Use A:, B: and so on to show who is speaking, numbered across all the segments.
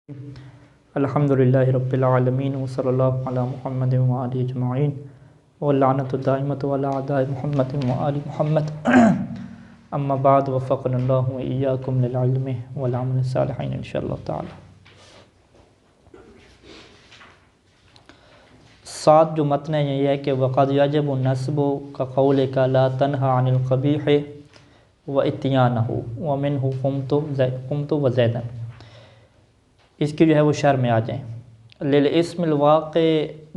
A: الحمدللہ رب العالمین وصلی اللہ علی محمد وآلہ اجمعین واللعنۃ الدائمۃ علی اعداء محمد وآل محمد اما بعد وفقنا اللہ وإیاکم للعلم والعمل الصالحین انشاءاللہ تعالی۔ ساتھ جو متن ہے یہ ہے کہ وقد یجب النصب کقولک لا تنہى عن القبیح واتیانہ ومنہ قمت وزیدا، اس کی جو ہے وہ شرح میں آ جائیں۔ للاسم الواقع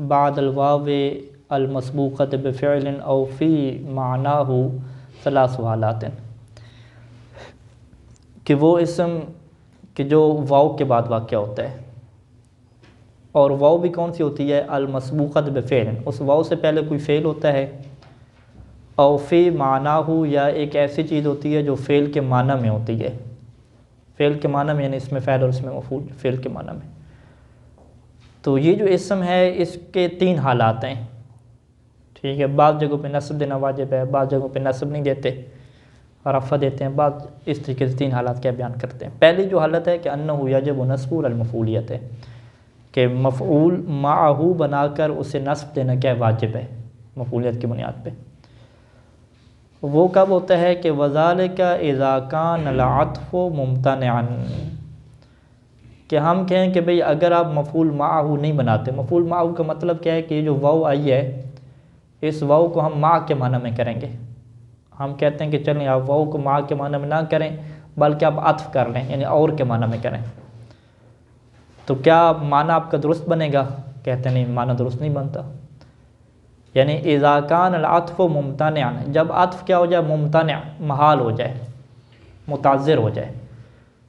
A: بعد الواو المسبوقۃ بفعل او فی معناہ ثلاث حالات، کہ وہ اسم کہ جو واو کے بعد واقع ہوتا ہے، اور واو بھی کون سی ہوتی ہے؟ المسبوقۃ بفعل، اس واو سے پہلے کوئی فعل ہوتا ہے، او فی معناہ، یا ایک ایسی چیز ہوتی ہے جو فعل کے معنی میں ہوتی ہے۔ فعل کے معنی میں یعنی اس میں فاعل اور اس میں مفعول، فعل کے معنی میں۔ تو یہ جو اسم ہے اس کے تین حالات ہیں، ٹھیک ہے۔ بعض جگہوں پہ نصب دینا واجب ہے، بعض جگہوں پہ نصب نہیں دیتے، رفع دیتے ہیں، بعض اس طریقے سے تین حالات کیا بیان کرتے ہیں۔ پہلی جو حالت ہے کہ انہ یجب نصب المفعولیت ہے، کہ مفعول معہ بنا کر اسے نصب دینا کیا واجب ہے مفعولیت کی بنیاد پہ۔ وہ کب ہوتا ہے کہ وذالک اذا کان العطف ممتنعا، کہ ہم کہیں کہ بھئی اگر آپ مفعول معہ نہیں بناتے۔ مفعول معہ کا مطلب کیا ہے کہ یہ جو واو آئی ہے اس واو کو ہم مع کے معنی میں کریں گے۔ ہم کہتے ہیں کہ چلیں آپ واو کو مع کے معنی میں نہ کریں بلکہ آپ عطف کر لیں، یعنی اور کے معنی میں کریں، تو کیا معنی آپ کا درست بنے گا؟ کہتے ہیں نہیں، معنی درست نہیں بنتا۔ یعنی اذا کان العطف ممتنعا، جب عطف کیا ہو جائے؟ ممتنع، محال ہو جائے، متعذر ہو جائے۔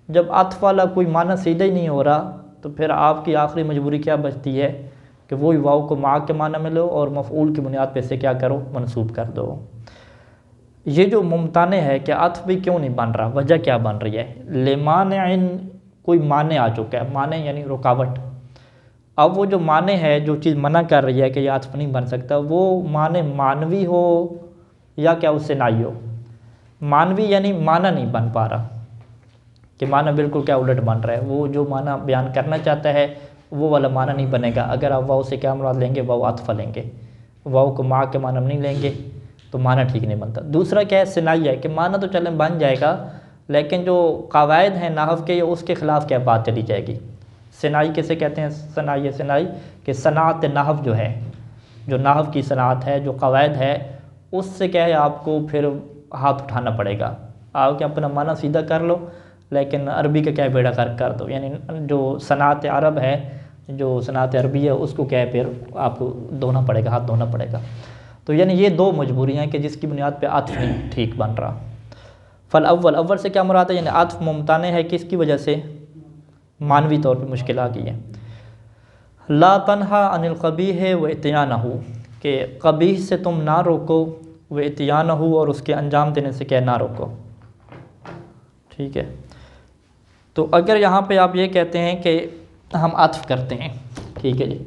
A: جب عطف والا کوئی معنی سیدھا ہی نہیں ہو رہا تو پھر آپ کی آخری مجبوری کیا بچتی ہے کہ وہی واو کو مع کے معنی میں لو اور مفعول کی بنیاد پہ سے کیا کرو؟ منصوب کر دو۔ یہ جو ممتنع ہے کہ عطف بھی کیوں نہیں بن رہا، وجہ کیا بن رہی ہے؟ لمانع، کوئی مانع آ چکا ہے، مانع یعنی رکاوٹ۔ اب وہ جو معنی ہے، جو چیز منع کر رہی ہے کہ یہ عطف نہیں بن سکتا، وہ معنی معنوی ہو یا کیا اس سے نائی ہو؟ معنوی یعنی معنی نہیں بن پا رہا، کہ معنی بالکل کیا الٹ بن رہا ہے، وہ جو معنی بیان کرنا چاہتا ہے وہ والا معنی نہیں بنے گا۔ اگر آپ واو سے کیا مراد لیں گے؟ واو عطف لیں گے، واو کو مع کے معنی میں نہیں لیں گے تو معنی ٹھیک نہیں بنتا۔ دوسرا کیا ہے؟ صناعی ہے، کہ معنی تو چلیں بن جائے گا لیکن جو قواعد ہیں نحو کے اس کے خلاف کیا بات چلی جائے گی۔ صناعی کسے کہتے ہیں؟ صناعی کہ صنعت نحو جو ہے، جو نحو کی صنعت ہے، جو قواعد ہے، اس سے کیا ہے آپ کو پھر ہاتھ اٹھانا پڑے گا۔ آپ کہ اپنا معنی سیدھا کر لو لیکن عربی کا کیا ہے بیڑا کر دو، یعنی جو صنعت عرب ہے، جو صنعت عربی ہے، اس کو کیا ہے پھر آپ کو دھونا پڑے گا، ہاتھ دھونا پڑے گا۔ تو یعنی یہ دو مجبوریاں ہیں کہ جس کی بنیاد پہ عطف نہیں ٹھیک بن رہا۔ فالاول، اول سے کیا مراد ہے؟ یعنی عطف ممتنع ہے کس کی وجہ سے؟ معنوی طور پہ مشکل آ گئی ہے۔ لا تنہا عن القبیح واتیانہ، کہ قبیح سے تم نہ روکو، واتیانہ، اور اس کے انجام دینے سے کیا نہ روکو، ٹھیک ہے۔ تو اگر یہاں پہ آپ یہ کہتے ہیں کہ ہم عطف کرتے ہیں، ٹھیک ہے جی،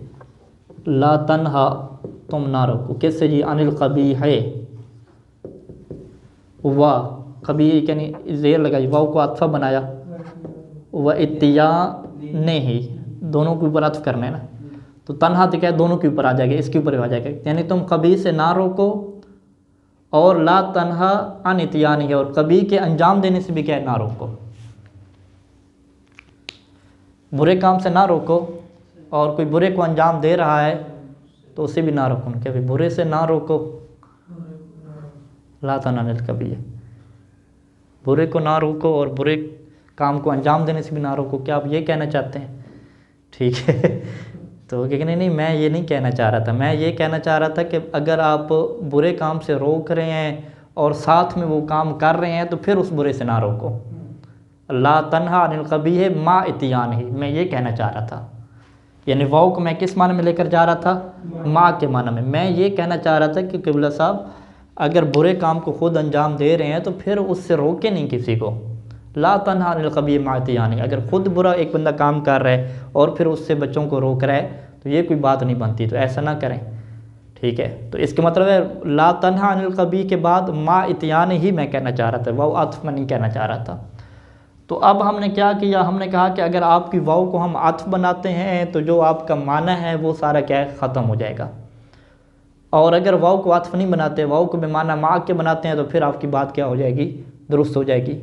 A: لا تنہا، تم نہ روکو، کس سے جی؟ عن القبیح، قبیح یعنی زیر لگائی، واو کو عطفہ بنایا، واتیانہ، دونوں کے اوپر عطف کرنا ہے نا، تو تنہا تو کیا ہے دونوں کے اوپر آ جائے گا، اس کے اوپر آ جائے گا، یعنی تم قبیح سے نہ روکو، اور لا تنہا عن اتیانہ، اور قبیح کے انجام دینے سے بھی کیا ہے نہ روکو۔ برے کام سے نہ روکو، اور کوئی برے کو انجام دے رہا ہے تو اسے بھی نہ روکو، کہ برے سے نہ روکو، لا تنہا عن القبیح، برے کو نہ روکو اور برے کام کو انجام دینے سے بھی نہ روکو۔ کیا آپ یہ کہنا چاہتے ہیں؟ ٹھیک ہے، تو کہ نہیں میں یہ نہیں کہنا چاہ رہا تھا، میں یہ کہنا چاہ رہا تھا کہ اگر آپ برے کام سے روک رہے ہیں اور ساتھ میں وہ کام کر رہے ہیں تو پھر اس برے سے نہ روکو۔ لا تنہا عن القبیح مع اتیانہ، میں یہ کہنا چاہ رہا تھا، یعنی واو کو میں کس معنی میں لے کر جا رہا تھا؟ مع کے معنی میں۔ میں یہ کہنا چاہ رہا تھا کہ قبلہ صاحب اگر برے کام کو خود انجام دے رہے ہیں تو پھر اس سے روکے نہیں کسی کو۔ لا تنہا عن القبیح مع اتیانہ، اگر خود برا ایک بندہ کام کر رہا ہے اور پھر اس سے بچوں کو روک رہا ہے تو یہ کوئی بات نہیں بنتی، تو ایسا نہ کریں، ٹھیک ہے۔ تو اس کا مطلب ہے لا تنہا عن القبیح کے بعد مع اتیانہ ہی میں کہنا چاہ رہا تھا، وہ عطف میں نہیں کہنا چاہ رہا تھا۔ تو اب ہم نے کیا کیا، ہم نے کہا کہ اگر آپ کی واو کو ہم عطف بناتے ہیں تو جو آپ کا معنی ہے وہ سارا کیا ہے، ختم ہو جائے گا، اور اگر واو کو عطف نہیں بناتے، واو کو بمعنی ما کے بناتے ہیں، تو پھر آپ کی بات کیا ہو جائے گی، درست ہو جائے گی۔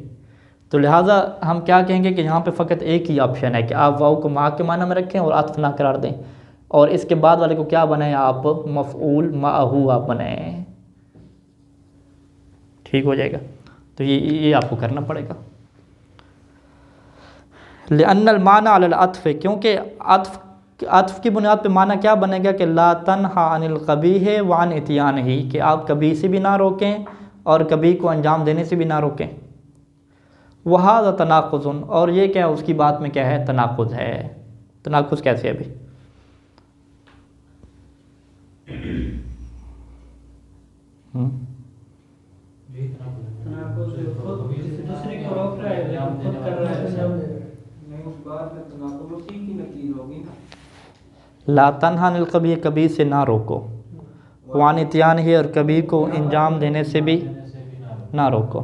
A: تو لہٰذا ہم کیا کہیں گے کہ یہاں پہ فقط ایک ہی آپشن ہے کہ آپ واو کو ما کے معنی میں رکھیں اور عطف نہ قرار دیں، اور اس کے بعد والے کو کیا بنائیں آپ، مفعول معہو آپ بنائیں، ٹھیک ہو جائے گا۔ تو یہ آپ کو کرنا پڑے گا، لأن المعنى علی العطف، کیونکہ عطف کی بنیاد پہ معنی کیا بنے گا کہ لا تنہا عن القبیح وعن اتیانہ، کہ آپ کبھی سے بھی نہ روکیں اور کبھی کو انجام دینے سے بھی نہ روکیں۔ وہذا تناقض، اور یہ کیا ہے، اس کی بات میں کیا ہے، تناقض ہے۔ تناقض کیسے ہے ابھی؟ لا تنہا عن القبیح، کبھی سے نہ روکو، وعن اتیانہ، اور کبھی کو انجام دینے سے بھی نہ روکو۔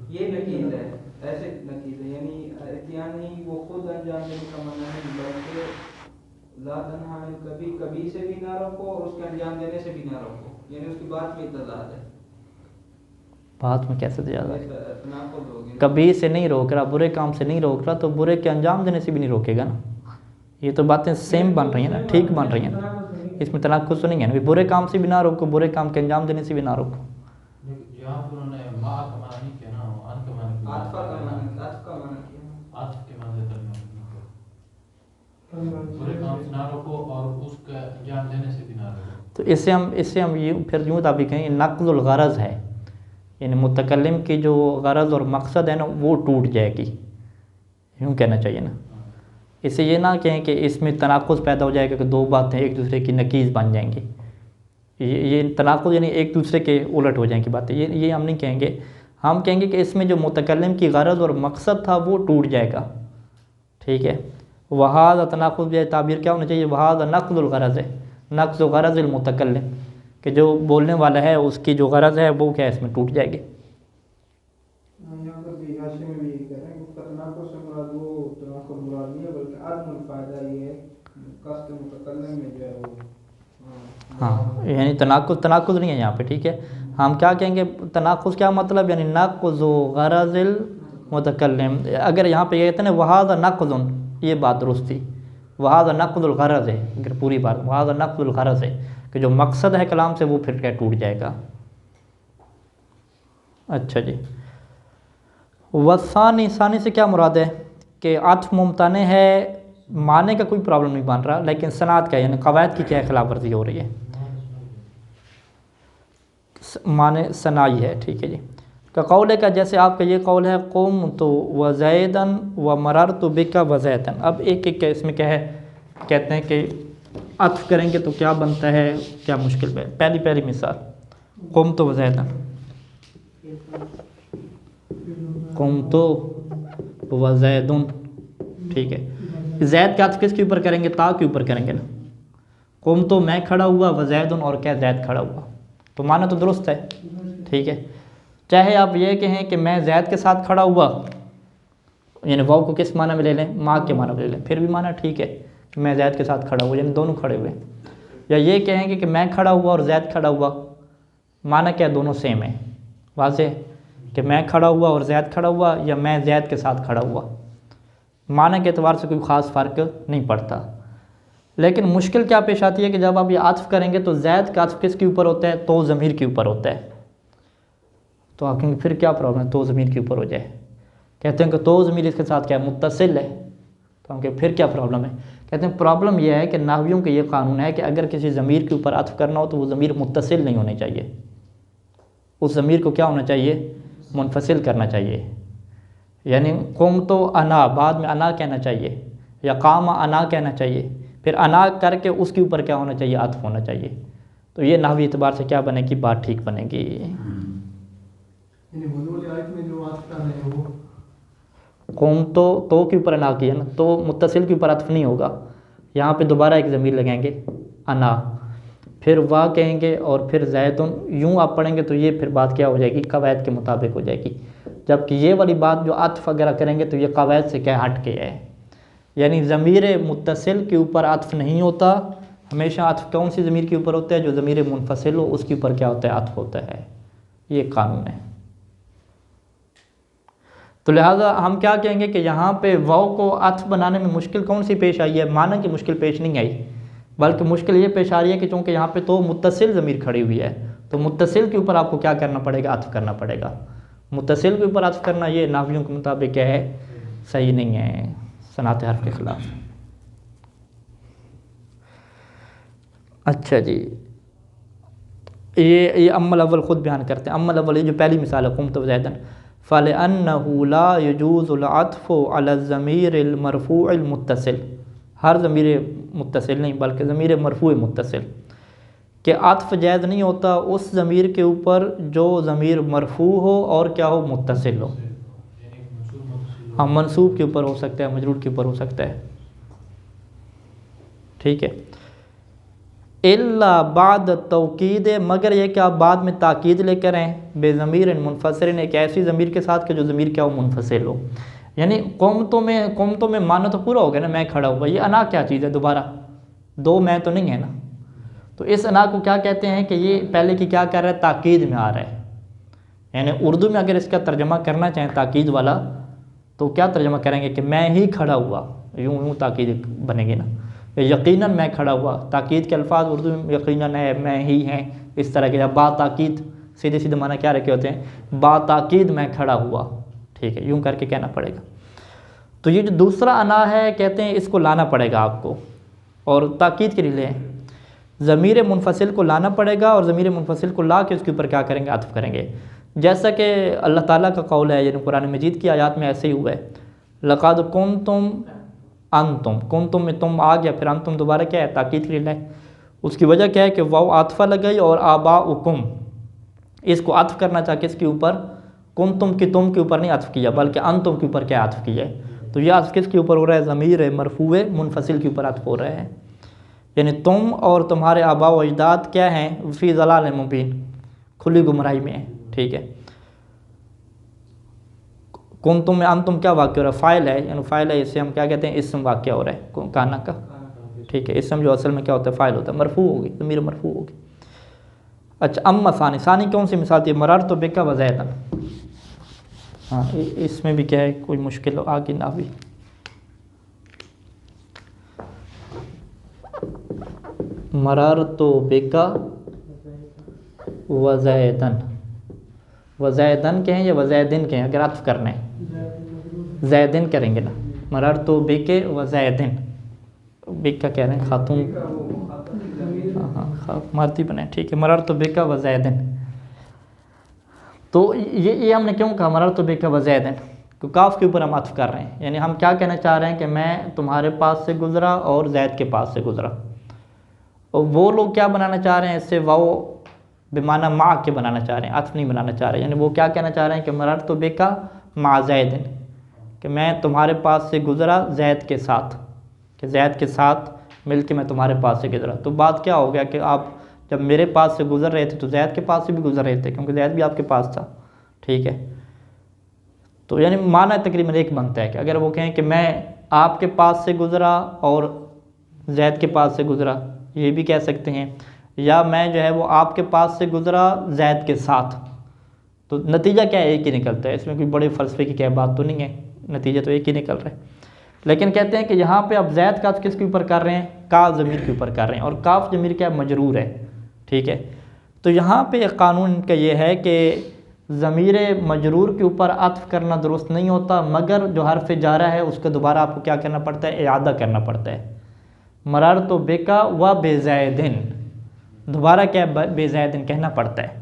B: یہ نقیض ہے، ایسے نقیض ہے، یعنی اتیان ہی وہ خود انجام دینے کا معنی نہیں، بلکہ لا تنہا عن القبیح، کبھی سے بھی نہ روکو اور اس کے انجام دینے سے بھی نہ روکو، یعنی اس کی بات میں تضاد ہے۔
A: بات میں کیسے تضاد ہے؟ کبھی سے نہیں روک رہا، برے کام سے نہیں روک رہا، تو برے کے انجام دینے سے بھی نہیں روکے گا نا۔ یہ تو باتیں سیم بن رہی ہیں نا، ٹھیک بن رہی ہیں نا، اس میں تناقض تو نہیں ہے نا، برے کام سے بھی نہ روکو، برے کام کے انجام دینے سے بھی نہ روکو۔
C: یہاں پر انہوں نے ما کا معنی نہیں کیا نا، ان کا معنی کیا،
B: عطف کا معنی، عطف کا معنی کیا،
C: عطف کے معنی ترجمہ کیا، برے کام سے نہ روکو اور اس کا انجام دینے سے بھی نہ روکو۔
A: تو اس سے ہم یہ پھر یوں تابع کہیں نقض الغرض ہے، یعنی متکلم کی جو غرض اور مقصد ہے نا وہ ٹوٹ جائے گی، یوں کہنا چاہیے نا۔ اسے یہ نہ کہیں کہ اس میں تناقض پیدا ہو جائے گا کہ دو باتیں ایک دوسرے کی نقیض بن جائیں گی، یہ تناقض یعنی ایک دوسرے کے الٹ ہو جائیں گی باتیں، یہ ہم نہیں کہیں گے۔ ہم کہیں گے کہ اس میں جو متکلم کی غرض اور مقصد تھا وہ ٹوٹ جائے گا، ٹھیک ہے۔ وہذا تناقض بھی تعبیر کیا ہونا چاہیے، وہذا نقض الغرض ہے، نقض غرض المتکلم، کہ جو بولنے والا ہے اس کی جو غرض ہے وہ کیا ہے، اس میں ٹوٹ جائے گی۔
B: یہاں پر بھی حاشے میں بھی یہی کہہ رہے ہیں کہ تناقض سے مراد وہ تناقض مراد نہیں ہے، بلکہ عدم الفائدہ یہ ہے، قصد متکلم میں جو ہے وہ
A: ہاں، یعنی تناقض نہیں ہے یہاں پہ، ٹھیک ہے۔ ہم کیا کہیں گے، تناقض کیا مطلب، یعنی نقض غرض المتکلم، اگر یہاں پہ یہ کہتے ہیں وہذا نقض، یہ بات درست تھی، وہذا نقض الغرض ہے، اگر پوری بات وہذا نقض الغرض ہے کہ جو مقصد ہے کلام سے وہ پھر کیا ٹوٹ جائے گا۔ اچھا جی، وثانی، ثانی سے کیا مراد ہے کہ عطف ممتنع ہے، معنی کا کوئی پرابلم نہیں بن رہا، لیکن صنعت کا یعنی قواعد کی کیا خلاف ورزی ہو رہی ہے، معنی صناعی ہے، ٹھیک ہے جی۔ کا قول ہے، کا جیسے آپ کا یہ قول ہے قمت وزیدن ومررت بک وزیدن، اب ایک ایک اس میں کیا ہے، کہتے ہیں کہ عطف کریں گے تو کیا بنتا ہے، کیا مشکل ہے۔ پہلی مثال، قمت وزیدن، قمت وزیدن، ٹھیک ہے۔ زید کا عطف کس کے اوپر کریں گے، تا کے اوپر کریں گے نا، قمت میں کھڑا ہوا، وزیدن اور کیا زید کھڑا ہوا، تو معنی تو درست ہے، ٹھیک ہے۔ چاہے آپ یہ کہیں کہ میں زید کے ساتھ کھڑا ہوا، یعنی واو کو کس معنی میں لے لیں، ما کے معنی میں لے لیں، پھر بھی معنی ٹھیک ہے کہ میں زید کے ساتھ کھڑا ہوا، یعنی دونوں کھڑے ہوئے۔ یا یہ کہیں گے کہ میں کھڑا ہوا اور زید کھڑا ہوا، معنی کیا، دونوں سیم ہیں، واضح کہ میں کھڑا ہوا اور زید کھڑا ہوا، یا میں زید کے ساتھ کھڑا ہوا، معنی کے اعتبار سے کوئی خاص فرق نہیں پڑتا۔ لیکن مشکل کیا پیش آتی ہے کہ جب آپ یہ عطف کریں گے تو زید کا عطف کس کے اوپر ہوتا ہے، تو ضمیر کے اوپر ہوتا ہے، تو آپ کہیں گے پھر کیا پرابلم ہے، تو ضمیر کے اوپر ہو جائے، کہتے ہیں کہ تو ضمیر اس کے ساتھ کیا ہے، متصل ہے، تو ہم کہیں پھر کیا پرابلم ہے، کہتے ہیں پرابلم یہ ہے کہ نحویوں کا یہ قانون ہے کہ اگر کسی ضمیر کے اوپر عطف کرنا ہو تو وہ ضمیر متصل نہیں ہونے چاہیے، اس ضمیر کو کیا ہونا چاہیے، منفصل کرنا چاہیے، یعنی قم تو انا، بعد میں انا کہنا چاہیے، یا قام انا کہنا چاہیے، پھر انا کر کے اس کے اوپر کیا ہونا چاہیے، عطف ہونا چاہیے، تو یہ نحوی اعتبار سے کیا بنے گی، بات ٹھیک بنے گی۔ قوم تو کے اوپر انا کیا نا، تو متصل کے اوپر عطف نہیں ہوگا، یہاں پہ دوبارہ ایک ضمیر لگائیں گے انا، پھر وا کہیں گے اور پھر زیدن، یوں آپ پڑھیں گے تو یہ پھر بات کیا ہو جائے گی، قواعد کے مطابق ہو جائے گی۔ جبکہ یہ والی بات جو عطف وغیرہ کریں گے تو یہ قواعد سے کیا ہٹ کے ہے، یعنی ضمیر متصل کے اوپر عطف نہیں ہوتا، ہمیشہ عطف کون سی ضمیر کے اوپر ہوتا ہے؟ جو ضمیر منفصل ہو اس کے اوپر کیا ہوتا ہے؟ عطف ہوتا ہے، یہ قانون ہے۔ تو لہٰذا ہم کیا کہیں گے کہ یہاں پہ واو کو عطف بنانے میں مشکل کون سی پیش آئی ہے؟ معنی کی مشکل پیش نہیں آئی، بلکہ مشکل یہ پیش آ رہی ہے کہ چونکہ یہاں پہ تو متصل ضمیر کھڑی ہوئی ہے، تو متصل کے اوپر آپ کو کیا کرنا پڑے گا؟ عطف کرنا پڑے گا۔ متصل کے اوپر عطف کرنا یہ نحویوں کے مطابق کیا ہے؟ صحیح نہیں ہے، صنعت حرف کے خلاف۔ اچھا جی، یہ اما الاول خود بیان کرتے ہیں۔ اما الاول، یہ جو پہلی مثال ہے قمت زیدن، فَلِأَنَّهُ لَا يَجُوزُ الْعَطْفُ عَلَى الضَّمِيرِ الْمَرْفُوعِ الْمُتَّصِلِ، ہر ضمیر متصل نہیں بلکہ ضمیر مرفوع متصل، کہ عطف جائز نہیں ہوتا اس ضمیر کے اوپر جو ضمیر مرفوع ہو اور کیا ہو؟ متصل ہو۔ ہم منصوب کے اوپر ہو سکتا ہے، مجرور کے اوپر ہو سکتا ہے، ٹھیک ہے۔ الا بعد توکید، مگر یہ کہ آپ بعد میں تاکید لے کر آئیں، بے ضمیر منفصل، ایک ایسی ضمیر کے ساتھ کہ جو ضمیر کیا ہو؟ منفصل ہو۔ یعنی قومتوں میں معنی تو پورا ہو گیا نا، میں کھڑا ہوا، یہ انا کیا چیز ہے؟ دوبارہ دو میں تو نہیں ہے نا، تو اس انا کو کیا کہتے ہیں کہ یہ پہلے کی کیا کر رہا ہے؟ تاکید میں آ رہا ہے۔ یعنی اردو میں اگر اس کا ترجمہ کرنا چاہیں تاکید والا تو کیا ترجمہ کریں گے کہ میں ہی کھڑا ہوا، یوں تاکید بنے گی نا، یقیناً میں کھڑا ہوا، تاکید کے الفاظ اردو میں یقیناً ہے، میں ہی ہیں، اس طرح کے، یا با تاکید سیدھے سیدھے معنی کیا رکھے ہوتے ہیں؟ با تاکید میں کھڑا ہوا، ٹھیک ہے، یوں کر کے کہنا پڑے گا۔ تو یہ جو دوسرا انا ہے کہتے ہیں اس کو لانا پڑے گا آپ کو، اور تاکید کے لیے لیں، ضمیر منفصل کو لانا پڑے گا، اور ضمیر منفصل کو لا کے اس کے اوپر کیا کریں گے؟ عطف کریں گے، جیسا کہ اللہ تعالیٰ کا قول ہے، یعنی قرآن مجید کی آیات میں ایسے ہی ہوا ہے، لقد کنتم انتم، کنتم میں تم آ گیا، پھر انتم دوبارہ کیا ہے؟ تاکید کے لیے لائے۔ اس کی وجہ کیا ہے کہ واو عاطفہ لگائی، اور آباؤکم اس کو عطف کرنا چاہ کس کے اوپر؟ کنتم کی تم کے اوپر نہیں عطف کیا، بلکہ انتم کے اوپر کیا عطف کیا ہے؟ تو یہ عطف کس کے اوپر ہو رہا ہے؟ ضمیر مرفوع منفصل کے اوپر عطف ہو رہا ہے، یعنی تم اور تمہارے آباء و اجداد کیا ہیں؟ فی ضلال مبین، کھلی گمراہی میں ہیں، ٹھیک ہے۔ کنتم میں انتم کیا واقع ہو رہا ہے؟ فاعل ہے، یعنی فاعل ہے، اسے ہم کیا کہتے ہیں؟ اسم واقع ہو رہا ہے کانا کا، ٹھیک ہے۔ اسم جو اصل میں کیا ہوتا ہے؟ فاعل ہوتا ہے، مرفوع ہوگی، ضمیر مرفوع ہوگی۔ اچھا، اما ثانی، ثانی کون سی مثال تھی؟ مررت بک وزیدن، ہاں اس میں بھی کیا ہے؟ کوئی مشکل آگے نہ بھی، مررت بک وزیدن، وزیدن کہیں یا وزیدن کہیں؟ اگر عطف کرنا ہے زیدن کریں گے نا، مررت بک وزیدن، بک کا کہہ رہے ہیں خاتون، ہاں مادی بنے، ٹھیک ہے، مررت بک وزیدن۔ تو یہ ہم نے کیوں کہا مررت بک وزیدن؟ کہ کاف کے اوپر ہم عطف کر رہے ہیں، یعنی ہم کیا کہنا چاہ رہے ہیں کہ میں تمہارے پاس سے گزرا اور زید کے پاس سے گزرا، اور وہ لوگ کیا بنانا چاہ رہے ہیں؟ اس سے واو بمعنی مع کے بنانا چاہ رہے ہیں، عطف نہیں بنانا چاہ رہے ہیں، یعنی وہ کیا کہنا چاہ رہے ہیں کہ مررت بک مع زید، کہ میں تمہارے پاس سے گزرا زید کے ساتھ، کہ زید کے ساتھ مل کے میں تمہارے پاس سے گزرا۔ تو بات کیا ہو گیا کہ آپ جب میرے پاس سے گزر رہے تھے تو زید کے پاس سے بھی گزر رہے تھے، کیونکہ زید بھی آپ کے پاس تھا، ٹھیک ہے۔ تو یعنی معنی تقریباً ایک بنتا ہے کہ اگر وہ کہیں کہ میں آپ کے پاس سے گزرا اور زید کے پاس سے گزرا، یہ بھی کہہ سکتے ہیں، یا میں جو ہے وہ آپ کے پاس سے گزرا زید کے ساتھ، تو نتیجہ کیا ہے؟ ایک ہی نکلتا ہے، اس میں کوئی بڑے فلسفے کی کیا بات تو نہیں ہے، نتیجہ تو ایک ہی نکل رہا ہے۔ لیکن کہتے ہیں کہ یہاں پہ اب زید کا کس کے اوپر کر رہے ہیں؟ کاف ضمیر کے اوپر کر رہے ہیں، اور کاف ضمیر کیا مجرور ہے، ٹھیک ہے۔ تو یہاں پہ ایک قانون کا یہ ہے کہ ضمیر مجرور کے اوپر عطف کرنا درست نہیں ہوتا، مگر جو حرف جارہ ہے اس کا دوبارہ آپ کو کیا کرنا پڑتا ہے؟ اعادہ کرنا پڑتا ہے۔ مررت بک و بزیدن، دوبارہ کیا بے زیدن کہنا پڑتا ہے،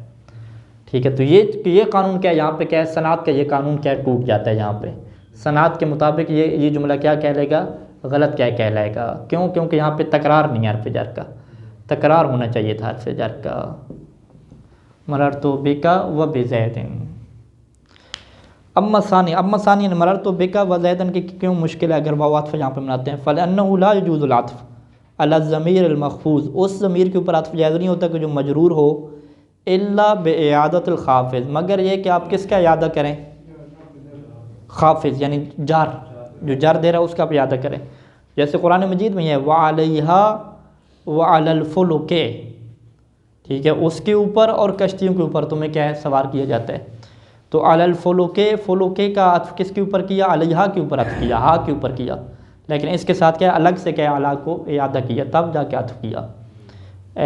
A: ٹھیک ہے۔ تو یہ قانون کیا ہے یہاں پہ؟ کیا ہے صنعت کا یہ قانون کیا ٹوٹ جاتا ہے یہاں پہ، صنعت کے مطابق یہ جملہ کیا کہلائے گا؟ غلط کیا کہلائے گا؟ کیوں؟ کیونکہ یہاں پہ تکرار نہیں ہے حرف جر کا، تکرار ہونا چاہیے تھا حرف جر کا، مررت بک و بزیدن۔ اما ثانی مررت بک و زیدن کی کیوں مشکل ہے اگر واو عطف یہاں پہ بناتے ہیں؟ فلأنه لا يجوز العطف علی الضمیر المخفوض، اس ضمیر کے اوپر عطف جائز نہیں ہوتا کہ جو مجرور ہو، الا باعادۃ الخافض، مگر یہ کہ آپ کس کا اعادہ کریں؟ خافض یعنی جار، جو جار دے رہا ہے اس کا آپ یاد کریں. جیسے قرآن مجید میں ہے وَعَلَيْهَا وَعَلَى الْفُلُكِ، ٹھیک ہے، اس کے اوپر اور کشتیوں کے اوپر تمہیں کیا ہے سوار کیا جاتا ہے. تو علی الفلوکے، فلوکے کا عطف کس کے اوپر کیا؟ علیہا کے اوپر عطف کیا، ہا کے اوپر کیا، لیکن اس کے ساتھ کیا الگ سے کیا اعلیٰ کو اعادہ کیا، تب جا کے عطف کیا،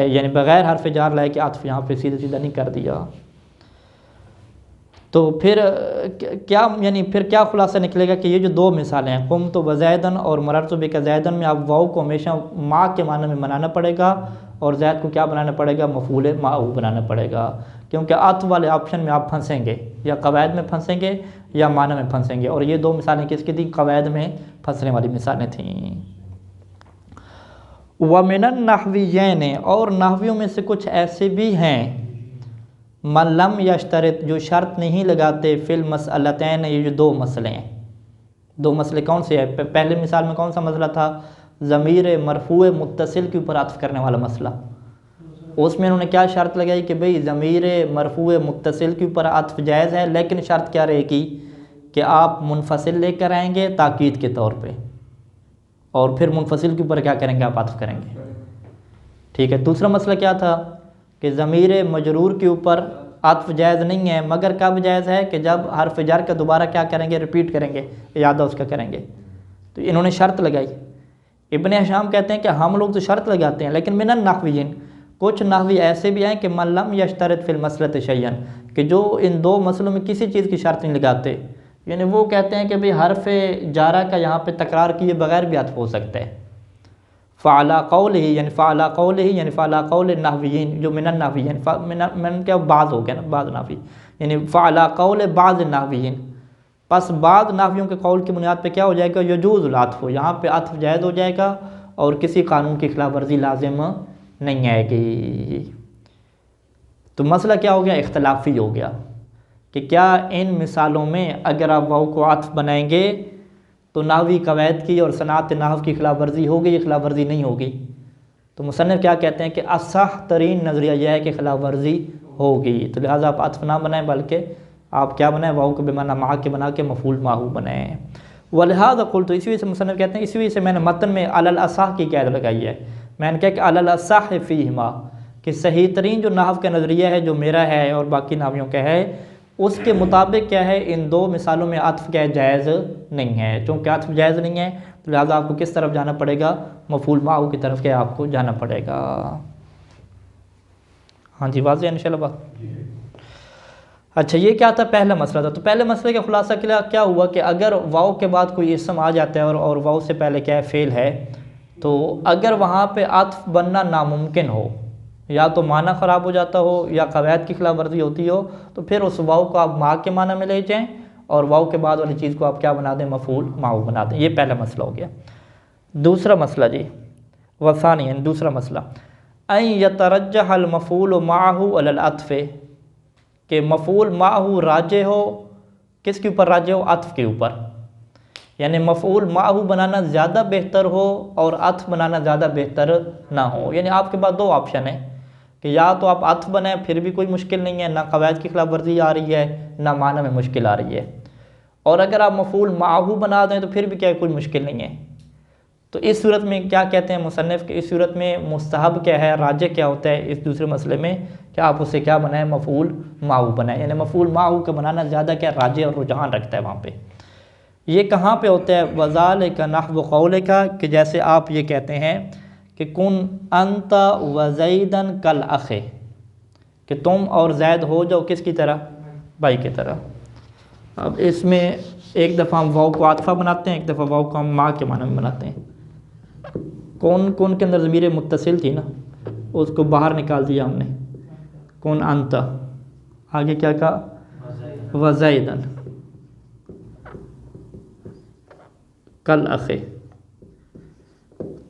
A: یعنی بغیر حرف جار لائے کہ عطف یہاں پہ سیدھا سیدھا نہیں کر دیا. تو پھر کیا یعنی پھر کیا خلاصہ نکلے گا کہ یہ جو دو مثالیں ہیں قمت وزیدن اور مررت بک زیدن میں آپ واؤ کو ہمیشہ ما کے معنی میں بنانا پڑے گا اور زید کو کیا بنانا پڑے گا؟ مفعول معہ بنانا پڑے گا، کیونکہ عطف والے آپشن میں آپ پھنسیں گے، یا قواعد میں پھنسیں گے یا معنی میں پھنسیں گے، اور یہ دو مثالیں کس کی تھیں؟ قواعد میں پھنسنے والی مثالیں تھیں. وَمِنَ النَّحْوِيِّينَ، اور نحویوں میں سے کچھ ایسے بھی ہیں من لم یشترط، جو شرط نہیں لگاتے فی المسئلتین، یہ جو دو مسئلے ہیں. دو مسئلے کون سے ہیں؟ پہلے مثال میں کون سا مسئلہ تھا؟ ضمیر مرفوع متصل کے اوپر عطف کرنے والا مسئلہ. اس میں انہوں نے کیا شرط لگائی کہ بھئی ضمیر مرفوع متصل کے اوپر عطف جائز ہے، لیکن شرط کیا رہے گی کہ آپ منفصل لے کر آئیں گے تاکید کے طور پہ، اور پھر منفصل کے اوپر کیا کریں گے؟ آپ عطف کریں گے. ٹھیک ہے. دوسرا مسئلہ کیا تھا کہ ضمیر مجرور کے اوپر عطف جائز نہیں ہے، مگر کب جائز ہے؟ کہ جب حرف جر کا دوبارہ کیا کریں گے؟ ریپیٹ کریں گے، اعادہ اس کا کریں گے. تو انہوں نے شرط لگائی. ابن ہشام کہتے ہیں کہ ہم لوگ تو شرط لگاتے ہیں، لیکن من النحویین، کچھ نحوی ایسے بھی ہیں کہ من لم یشترط فی المسئلۃ شیئا، کہ جو ان دو مسئلوں میں کسی چیز کی شرط نہیں لگاتے، یعنی وہ کہتے ہیں کہ بھئی حرف جارہ کا یہاں پہ تکرار کیے بغیر بھی عطف ہو سکتا ہے. فعلی قولہ، یعنی فعلی قولہ، یعنی فعلی قول النحویین، جو من النحویین، من کیا بعض ہو گیا نا، بعض نحوی، یعنی فعلی قول بعض النحویین، پس بعض نحویوں کے قول کی بنیاد پہ کیا ہو جائے گا؟ یجوز العطف، یہاں پہ عطف جائز ہو جائے گا اور کسی قانون کی خلاف ورزی لازم نہیں آئے گی. تو مسئلہ کیا ہو گیا؟ اختلافی ہو گیا کہ کیا ان مثالوں میں اگر آپ واؤ کو عطف بنائیں گے تو نحوی قواعد کی اور صنعت نحو کی خلاف ورزی ہوگی یا خلاف ورزی نہیں ہوگی؟ تو مصنف کیا کہتے ہیں کہ اصح ترین نظریہ یہ ہے کہ خلاف ورزی ہوگی، تو لہٰذا آپ عطف نہ بنائیں، بلکہ آپ کیا بنائیں؟ واؤ کو بمعنی مع کے بنا کے مفعول معہ بنائیں. ولہذا قلت، اسی وجہ سے مصنف کہتے ہیں، اسی وجہ سے میں نے متن میں علی الاصح کی قید لگائی ہے. میں نے کہا کہ علی الاصح فیہما، کہ صحیح ترین جو نحو کا نظریہ ہے، جو میرا ہے اور باقی نحویوں کا ہے، اس کے مطابق کیا ہے؟ ان دو مثالوں میں عطف کیا جائز نہیں ہے. چونکہ عطف جائز نہیں ہے تو لہٰذا آپ کو کس طرف جانا پڑے گا؟ مفعول معہ کی طرف کیا آپ کو جانا پڑے گا. ہاں جی، واضح ہے انشاءاللہ بات. اچھا، یہ کیا تھا؟ پہلا مسئلہ تھا. تو پہلے مسئلے کا خلاصہ کیا ہوا کہ اگر واؤ کے بعد کوئی اسم آ جاتا ہے اور واؤ سے پہلے کیا ہے؟ فعل ہے، تو اگر وہاں پہ عطف بننا ناممکن ہو، یا تو معنی خراب ہو جاتا ہو یا قواعد کی خلاف ورزی ہوتی ہو، تو پھر اس واؤ کو آپ ما کے معنی میں لے جائیں اور واؤ کے بعد والی چیز کو آپ کیا بنا دیں؟ مفعول معہ بنا دیں. یہ پہلا مسئلہ ہو گیا. دوسرا مسئلہ جی، وثانیاً دوسرا مسئلہ، ان یترجح المفعول معہ علی العطف، کہ مفعول معہ راجح ہو، کس کے اوپر راجح ہو؟ عطف کے اوپر. یعنی مفعول معہ بنانا زیادہ بہتر ہو اور عطف بنانا زیادہ بہتر نہ ہو. یعنی آپ کے پاس دو آپشن ہیں کہ یا تو آپ عطف بنائیں، پھر بھی کوئی مشکل نہیں ہے، نہ قواعد کی خلاف ورزی آ رہی ہے نہ معنی میں مشکل آ رہی ہے، اور اگر آپ مفعول معہ بنا دیں تو پھر بھی کیا کوئی مشکل نہیں ہے. تو اس صورت میں کیا کہتے ہیں مصنف کہ اس صورت میں مستحب کیا ہے، راجح کیا ہوتا ہے اس دوسرے مسئلے میں، کہ آپ اسے کیا بنائیں؟ مفعول معہ بنائیں. یعنی مفعول معہ کا بنانا زیادہ کیا راجح اور رجحان رکھتا ہے وہاں پہ. یہ کہاں پہ ہوتا ہے؟ وذالک نحو قولک، کہ جیسے آپ یہ کہتے ہیں کہ کن انت وزیدن کالاخ، کہ تم اور زید ہو جاؤ کس کی طرح؟ بھائی کی طرح. اب اس میں ایک دفعہ ہم واؤ کو عاطفہ بناتے ہیں، ایک دفعہ واؤ کو ہم ماں کے معنی میں بناتے ہیں. کون کے اندر ضمیر متصل تھی نا، اس کو باہر نکال دیا ہم نے. کون انت، آگے کیا کہا؟ وزیدن کالاخ،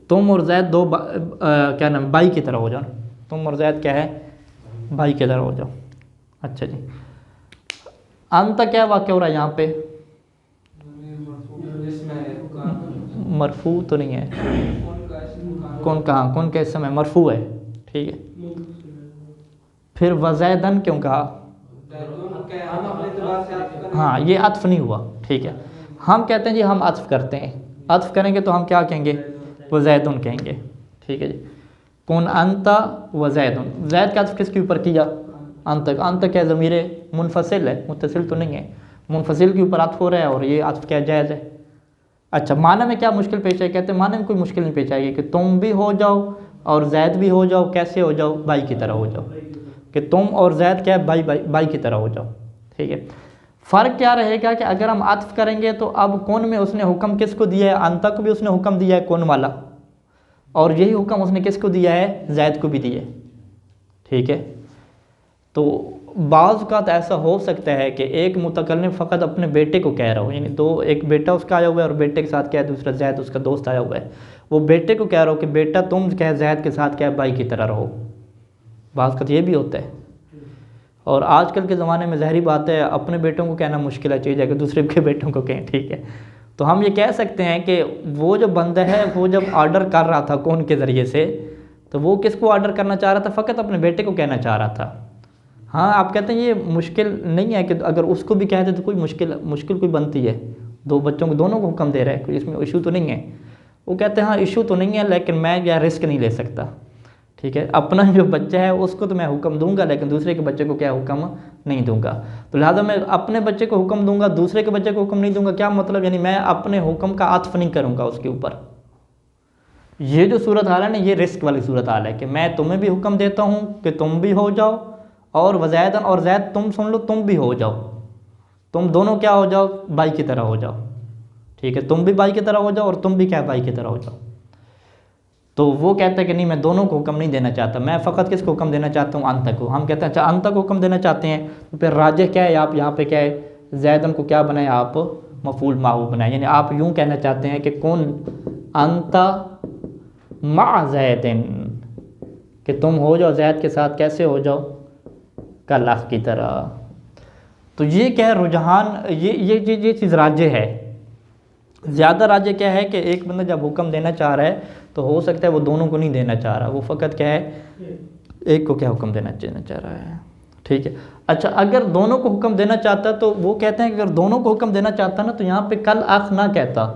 A: تم اور زید دو کیا نام بھائی کی طرح ہو جاؤ. تم اور زید کیا ہے؟ بھائی کی طرح ہو جاؤ. اچھا جی، انت کیا واقع ہو رہا ہے یہاں پہ؟ مرفوع تو نہیں ہے. کون کہاں؟ کون کا اسم ہے؟ مرفوع ہے. ٹھیک ہے، پھر وزیدن کیوں کہا؟ ہاں، یہ عطف نہیں ہوا. ٹھیک ہے، ہم کہتے ہیں جی ہم عطف کرتے ہیں، عطف کریں گے تو ہم کیا کہیں گے؟ وہ زیدن کہیں گے، ٹھیک ہے جی. کن انت و زیدن، زید کا عطف کس کے اوپر کیا؟ انت. انت کیا ضمیر منفصل ہے، متصل تو نہیں ہے، منفصل کے اوپر عطف ہو رہا ہے اور یہ عطف کیا جائز ہے. اچھا معنی میں کیا مشکل پیش آئی؟ کہتے ہیں معنی میں کوئی مشکل نہیں پیش آئے گی کہ تم بھی ہو جاؤ اور زید بھی ہو جاؤ. کیسے ہو جاؤ؟ بھائی کی طرح ہو جاؤ، کہ تم اور زید کیا ہے؟ بھائی کی طرح ہو جاؤ، ٹھیک ہے. فرق کیا رہے گا کہ اگر ہم عطف کریں گے تو اب کن میں اس نے حکم کس کو دیا ہے؟ انت کو بھی اس نے حکم دیا ہے کن والا، اور یہی حکم اس نے کس کو دیا ہے؟ زید کو بھی دیا ہے، ٹھیک ہے. تو بعض اوقات ایسا ہو سکتا ہے کہ ایک متکلم فقط اپنے بیٹے کو کہہ رہا ہو، یعنی ایک بیٹا اس کا آیا ہوا ہے اور بیٹے کے ساتھ کیا ہے؟ دوسرا زید اس کا دوست آیا ہوا ہے. وہ بیٹے کو کہہ رہا ہو کہ بیٹا تم کیا ہے زید کے ساتھ کیا ہے؟ بھائی کی طرح رہو. بعض اوقات یہ بھی ہوتا ہے. اور آج کل کے زمانے میں ظاہری بات ہے اپنے بیٹوں کو کہنا مشکل ہے، چاہیے کہ دوسرے کے بیٹوں کو کہیں، ٹھیک ہے. تو ہم یہ کہہ سکتے ہیں کہ وہ جو بندہ ہے وہ جب آرڈر کر رہا تھا کون کے ذریعے سے، تو وہ کس کو آرڈر کرنا چاہ رہا تھا؟ فقط اپنے بیٹے کو کہنا چاہ رہا تھا. ہاں آپ کہتے ہیں یہ مشکل نہیں ہے کہ اگر اس کو بھی کہتے تو کوئی مشکل کوئی بنتی ہے، دو بچوں کو دونوں کو حکم دے رہا ہے، کوئی اس میں ایشو تو نہیں ہے. وہ کہتے ہیں ہاں ایشو تو نہیں ہے لیکن میں کیا رسک نہیں لے سکتا، ٹھیک ہے. اپنا جو بچہ ہے اس کو تو میں حکم دوں گا لیکن دوسرے کے بچے کو کیا حکم نہیں دوں گا. تو لہٰذا میں اپنے بچے کو حکم دوں گا، دوسرے کے بچے کو حکم نہیں دوں گا. کیا مطلب؟ یعنی میں اپنے حکم کا عطف نہیں کروں گا اس کے اوپر. یہ جو صورتحال ہے نا یہ رسک والی صورتحال ہے کہ میں تمہیں بھی حکم دیتا ہوں کہ تم بھی ہو جاؤ، اور وزیدن اور زید تم سن لو تم بھی ہو جاؤ، تم دونوں کیا ہو جاؤ؟ بھائی کی طرح ہو جاؤ، ٹھیک ہے. تم بھی بھائی کی طرح ہو جاؤ اور تم بھی کیا بھائی کی طرح ہو جاؤ. تو وہ کہتا ہے کہ نہیں میں دونوں کو حکم نہیں دینا چاہتا، میں فقط کس کو حکم دینا چاہتا ہوں؟ انت کو. ہم کہتے ہیں اچھا انت کو حکم دینا چاہتے ہیں تو پھر راجح کیا ہے؟ آپ یہاں پہ کیا ہے؟ زیدن کو کیا بنائیں آپ؟ مفعول ماہو بنائیں. یعنی آپ یوں کہنا چاہتے ہیں کہ کن انت مع زیدن، کہ تم ہو جاؤ زید کے ساتھ کیسے ہو جاؤ؟ کل اخ کی طرح. تو یہ کیا ہے رجحان، یہ چیز راجح ہے. زیادہ راجح کیا ہے کہ ایک بندہ جب حکم دینا چاہ رہا ہے تو ہو سکتا ہے وہ دونوں کو نہیں دینا چاہ رہا، وہ فقط کیا ہے ایک کو کیا حکم دینا چاہ رہا ہے، ٹھیک ہے. اچھا اگر دونوں کو حکم دینا چاہتا تو وہ کہتے ہیں کہ اگر دونوں کو حکم دینا چاہتا نا تو یہاں پہ کل اخ نہ کہتا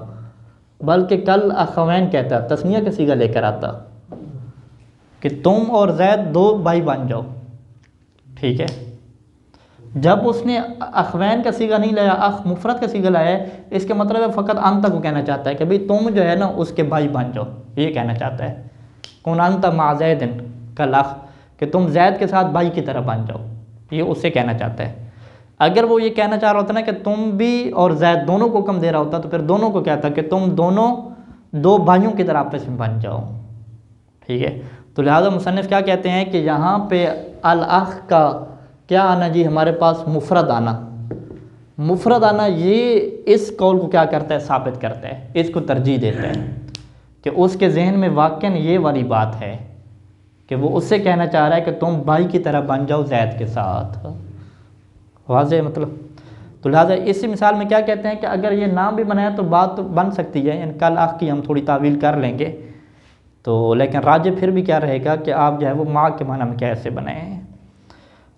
A: بلکہ کل اخوین کہتا، تثنیہ کا صیغہ لے کر آتا کہ تم اور زید دو بھائی بن جاؤ، ٹھیک ہے. جب اس نے اخوین کا صیغہ نہیں لایا، اخ مفرد کا صیغہ لایا ہے، اس کے مطلب ہے فقط انت کو کہنا چاہتا ہے کہ بھئی تم جو ہے نا اس کے بھائی بن جاؤ، یہ کہنا چاہتا ہے. کن انت مع زید کل اخ، کہ تم زید کے ساتھ بھائی کی طرح بن جاؤ، یہ اس سے کہنا چاہتا ہے. اگر وہ یہ کہنا چاہ رہا ہوتا نا کہ تم بھی اور زید دونوں کو حکم دے رہا ہوتا تو پھر دونوں کو کہتا کہ تم دونوں دو بھائیوں کی طرح آپس میں بن جاؤ، ٹھیک ہے. تو لہٰذا مصنف کیا کہتے ہیں کہ یہاں پہ الاخ کا کیا آنا جی ہمارے پاس مفرد آنا یہ اس قول کو کیا کرتا ہے؟ ثابت کرتا ہے، اس کو ترجیح دیتا ہے کہ اس کے ذہن میں واقعاً یہ والی بات ہے کہ وہ اس سے کہنا چاہ رہا ہے کہ تم بھائی کی طرح بن جاؤ زید کے ساتھ. واضح مطلب. تو لہٰذا اسی مثال میں کیا کہتے ہیں کہ اگر یہ نام بھی بنایا تو بات تو بن سکتی ہے، یعنی کل اخ کی ہم تھوڑی تعویل کر لیں گے تو، لیکن راجح پھر بھی کیا رہے گا کہ آپ جو ہے وہ ماں کے معنی میں کیا ایسے بنائے ہیں.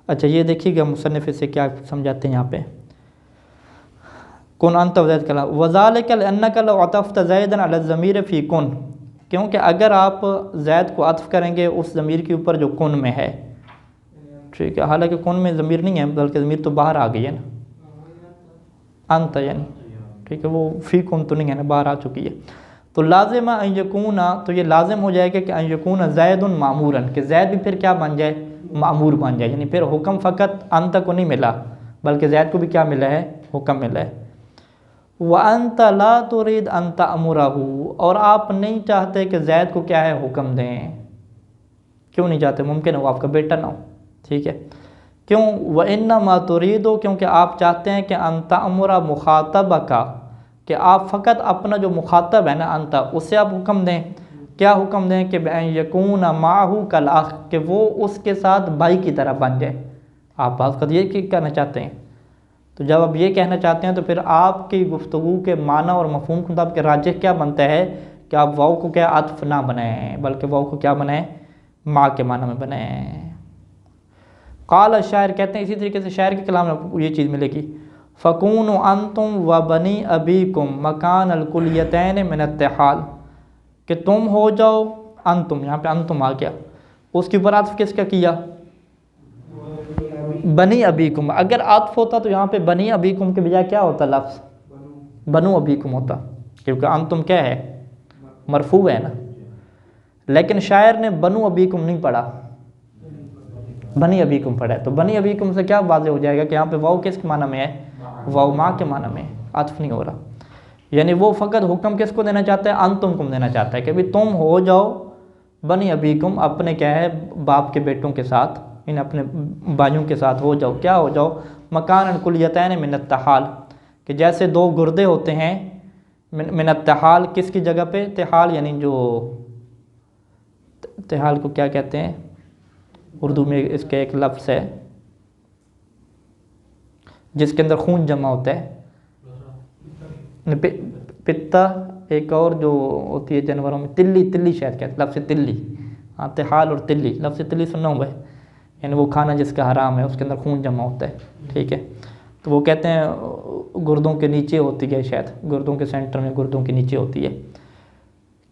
A: اچھا یہ دیکھیے گا مصنف سے کیا سمجھاتے ہیں یہاں پہ. کن انت وزید کلا وذالک لانک لو عطفت زیدا علی الضمیر فی کن، کیونکہ اگر آپ زید کو عطف کریں گے اس ضمیر کے اوپر جو کن میں ہے، ٹھیک ہے. حالانکہ کن میں ضمیر نہیں ہے بلکہ ضمیر تو باہر آ گئی ہے نا، انت یعنی، ٹھیک ہے. وہ فی کن تو نہیں ہے نا، باہر آ چکی ہے. تو لازم ان یکون، تو یہ لازم ہو جائے گا کہ ان یکون زید معمورا، کہ زید بھی پھر کیا بن جائے؟ معمور بن جائے. یعنی پھر حکم فقط انت کو نہیں ملا بلکہ زید کو بھی کیا ملا ہے؟ حکم ملا ہے. وانت لا تريد ان تأمره، اور آپ نہیں چاہتے کہ زید کو کیا ہے؟ حکم دیں. کیوں نہیں چاہتے؟ ممکن ہے وہ آپ کا بیٹا نہ ہو، ٹھیک ہے. کیوں؟ وانما تريد، کیونکہ آپ چاہتے ہیں کہ ان تأمر مخاطبک، کہ آپ فقط اپنا جو مخاطب ہے نا انت، اس سے آپ حکم دیں. کیا حکم دیں؟ کہ بأن یکون معہ کالاخ، کہ وہ اس کے ساتھ بھائی کی طرح بن جائے. آپ بات قد یہ کہنا چاہتے ہیں. تو جب آپ یہ کہنا چاہتے ہیں تو پھر آپ کی گفتگو کے معنی اور مفہوم کے مطابق راجح کیا بنتا ہے کہ آپ واو کو کیا عطف نہ بنائیں بلکہ واو کو کیا بنائیں؟ ماں کے معنی میں بنائیں. قال الشاعر، کہتے ہیں اسی طریقے سے شاعر کے کلام میں آپ کو یہ چیز ملے گی. فکونوا انتم و بنی ابیکم مکان الکلیتین من التحال، کہ تم ہو جاؤ انتم، یہاں پہ انتم آ گیا، اس کے اوپر عطف کس کا کیا؟ بنی ابیکم۔ اگر عطف ہوتا تو یہاں پہ بنی ابیکم کے بجائے کیا ہوتا لفظ؟ بنو ابیکم ہوتا، کیونکہ انتم کیا ہے؟ مرفوع ہے نا۔ لیکن شاعر نے بنو ابیکم نہیں پڑھا، بنی ابیکم پڑھا ہے، تو بنی ابیکم سے کیا واضح ہو جائے گا کہ یہاں پہ واو کس کے معنی میں ہے؟ واو ماں کے معنی میں، عطف نہیں ہو رہا۔ یعنی وہ فقط حکم کس کو دینا چاہتا ہے؟ انتم کو دینا چاہتا ہے کہ بھی تم ہو جاؤ بنی ابیکم، اپنے کیا ہے باپ کے بیٹوں کے ساتھ، ان اپنے بھائیوں کے ساتھ ہو جاؤ، کیا ہو جاؤ؟ مکان الکلیتین من التحال، کہ جیسے دو گردے ہوتے ہیں من التحال، کس کی جگہ پہ؟ تحال، یعنی جو تحال کو کیا کہتے ہیں اردو میں؟ اس کے ایک لفظ ہے جس کے اندر خون جمع ہوتا ہے، پتا، ایک اور جو ہوتی ہے جانوروں میں تلی شاید کہتے ہیں، لفظ تلی، ہاں تحال اور تلی، لفظ تلی سننا ہوگا، یعنی وہ کھانا جس کا حرام ہے، اس کے اندر خون جمع ہوتا ہے، ٹھیک ہے۔ تو وہ کہتے ہیں گردوں کے نیچے ہوتی ہے، شاید گردوں کے سینٹر میں، گردوں کے نیچے ہوتی ہے،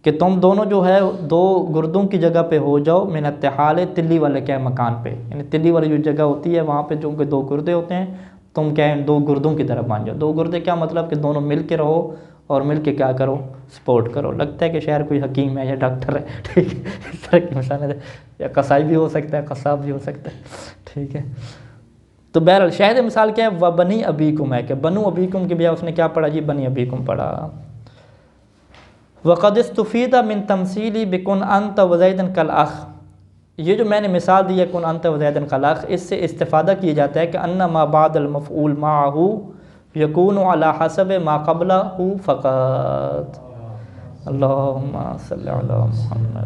A: کہ تم دونوں جو ہے دو گردوں کی جگہ پہ ہو جاؤ من التحال، تلی والے کیا ہے مکان پہ، یعنی تلی والی جو جگہ ہوتی ہے وہاں پہ جو کہ دو گردے ہوتے ہیں، تم کیا ہے دو گردوں کی طرف مان جاؤ۔ دو گردے کیا مطلب کہ دونوں مل کے رہو اور مل کے کیا کرو؟ سپورٹ کرو۔ لگتا ہے کہ شاید کوئی حکیم ہے یا ڈاکٹر ہے، ٹھیک ہے، اس طرح کی مثالیں، یا قصائی بھی ہو سکتا ہے، قصاب بھی ہو سکتا ہے، ٹھیک ہے۔ تو بہرحال شاہد مثال کیا ہے؟ وَبَنِي أَبِيكُمْ ہے، کہ بنو ابیکم کے بجائے اس نے کیا پڑھا جی؟ بنی ابیکم پڑھا۔ وَقَدْ اسْتُفِيدَ مِن تَمْثِيلِ بِكُنْ أَنْتَ وَزَيْدٌ كَالْأَخِ، یہ جو میں نے مثال دی ہے کن انت وزید کالأخ، اس سے استفادہ کیا جاتا ہے کہ ان ما بعد المفعول معه یکون علی حسب ما قبلہ فقط۔ اللہم صلی علی محمد۔